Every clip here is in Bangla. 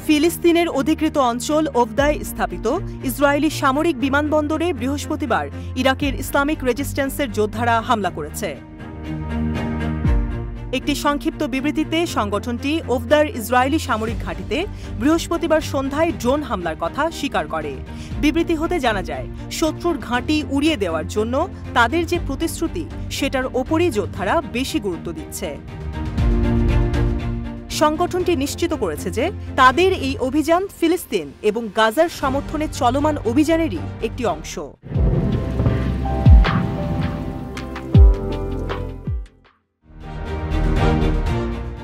ফিলিস্তিনের অধিকৃত অঞ্চল ওফদায় স্থাপিত ইসরায়েলি সামরিক বিমানবন্দরে বৃহস্পতিবার ইরাকের ইসলামিক রেজিস্ট্যান্সের যোদ্ধারা হামলা করেছে। একটি সংক্ষিপ্ত বিবৃতিতে সংগঠনটি ওফদার ইসরায়েলি সামরিক ঘাঁটিতে বৃহস্পতিবার সন্ধ্যায় ড্রোন হামলার কথা স্বীকার করে। বিবৃতি হতে জানা যায়, শত্রুর ঘাঁটি উড়িয়ে দেওয়ার জন্য তাদের যে প্রতিশ্রুতি সেটার ওপরই যোদ্ধারা বেশি গুরুত্ব দিচ্ছে। সংগঠনটি নিশ্চিত করেছে যে তাদের এই অভিযান ফিলিস্তিন এবং গাজার সমর্থনে চলমান অভিযানেরই একটি অংশ।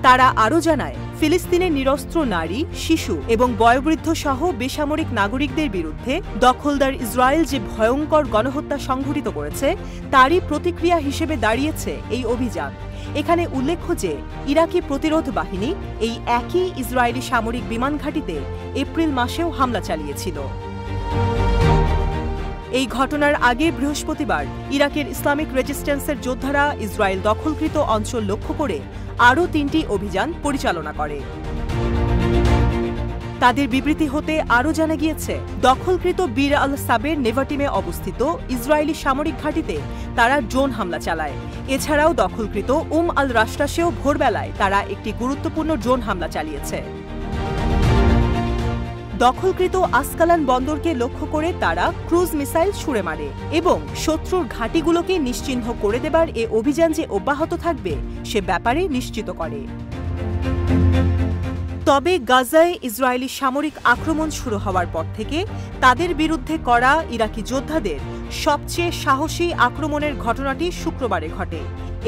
তারা আরও জানায়, ফিলিস্তিনের নিরস্ত্র নারী, শিশু এবং বয়োবৃদ্ধ সহ বেসামরিক নাগরিকদের বিরুদ্ধে দখলদার ইসরায়েল যে ভয়ঙ্কর গণহত্যা সংঘটিত করেছে তারই প্রতিক্রিয়া হিসেবে দাঁড়িয়েছে এই অভিযান। এখানে উল্লেখ্য যে ইরাকি প্রতিরোধ বাহিনী এই একই ইসরায়েলি সামরিক বিমান ঘাঁটিতে এপ্রিল মাসেও হামলা চালিয়েছিল। এই ঘটনার আগে বৃহস্পতিবার ইরাকের ইসলামিক রেজিস্ট্যান্সের যোদ্ধারা ইসরায়েল দখলকৃত অঞ্চল লক্ষ্য করে আরও 3টি অভিযান পরিচালনা করে। তাদের বিবৃতি হতে আরও জানা গিয়েছে, দখলকৃত বীর আল সাবের নেভাটিমে অবস্থিত ইসরায়েলি সামরিক ঘাঁটিতে তারা ড্রোন হামলা চালায়। এছাড়াও দখলকৃত আল রাশটাসেও ভোরবেলায় তারা একটি গুরুত্বপূর্ণ ড্রোন হামলা চালিয়েছে। দখলকৃত আসকালান বন্দরকে লক্ষ্য করে তারা ক্রুজ মিসাইল ছুড়ে মারে এবং শত্রুর ঘাঁটিগুলোকে নিশ্চিহ্ন করে দেবার এ অভিযান যে অব্যাহত থাকবে সে ব্যাপারে নিশ্চিত করে। তবে গাজায় ইসরায়েলি সামরিক আক্রমণ শুরু হওয়ার পর থেকে তাদের বিরুদ্ধে করা ইরাকি যোদ্ধাদের সবচেয়ে সাহসী আক্রমণের ঘটনাটি শুক্রবারে ঘটে।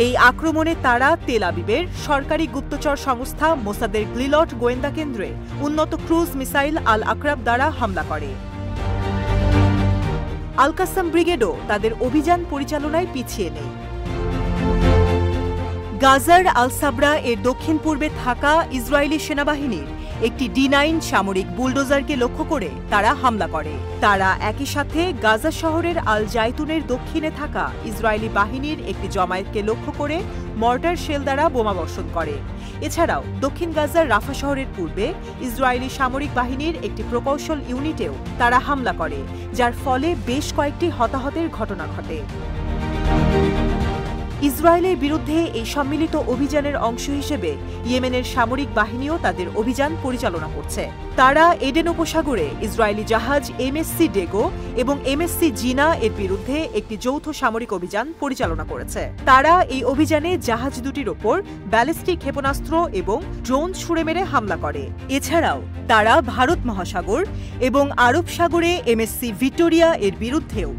এই আক্রমণে তারা তেল আবিবের সরকারি গুপ্তচর সংস্থা মোসাদের গ্লিলট গোয়েন্দা কেন্দ্রে উন্নত ক্রুজ মিসাইল আল আকরাব দ্বারা হামলা করে। আল কাসাম ব্রিগেডও তাদের অভিযান পরিচালনায় পিছিয়ে নেই। গাজার আল সাবরা এর দক্ষিণ পূর্বে থাকা ইসরায়েলি সেনাবাহিনীর একটি D9 সামরিক বুলডোজারকে লক্ষ্য করে তারা হামলা করে। তারা একই সাথে গাজা শহরের আল জাইতুনের দক্ষিণে থাকা ইসরায়েলি বাহিনীর একটি জমায়েতকে লক্ষ্য করে মর্টার শেল দ্বারা বোমাবর্ষণ করে। এছাড়াও দক্ষিণ গাজার রাফা শহরের পূর্বে ইসরায়েলি সামরিক বাহিনীর একটি প্রকৌশল ইউনিটেও তারা হামলা করে, যার ফলে বেশ কয়েকটি হতাহতের ঘটনা ঘটে। ইসরায়েলের বিরুদ্ধে এই সম্মিলিত অভিযানের অংশ হিসেবে ইয়েমেনের সামরিক বাহিনীও তাদের অভিযান পরিচালনা করছে। তারা এডেন উপসাগরে ইসরায়েলি জাহাজ MSC ডেগো এবং MSC জিনা এর বিরুদ্ধে একটি যৌথ সামরিক অভিযান পরিচালনা করেছে। তারা এই অভিযানে জাহাজ দুটির ওপর ব্যালিস্টিক ক্ষেপণাস্ত্র এবং ড্রোন ছুড়ে মেরে হামলা করে। এছাড়াও তারা ভারত মহাসাগর এবং আরব সাগরে MSC ভিক্টোরিয়া এর বিরুদ্ধেও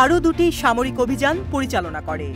আরও 2টি সামরিক অভিযান পরিচালনা করে।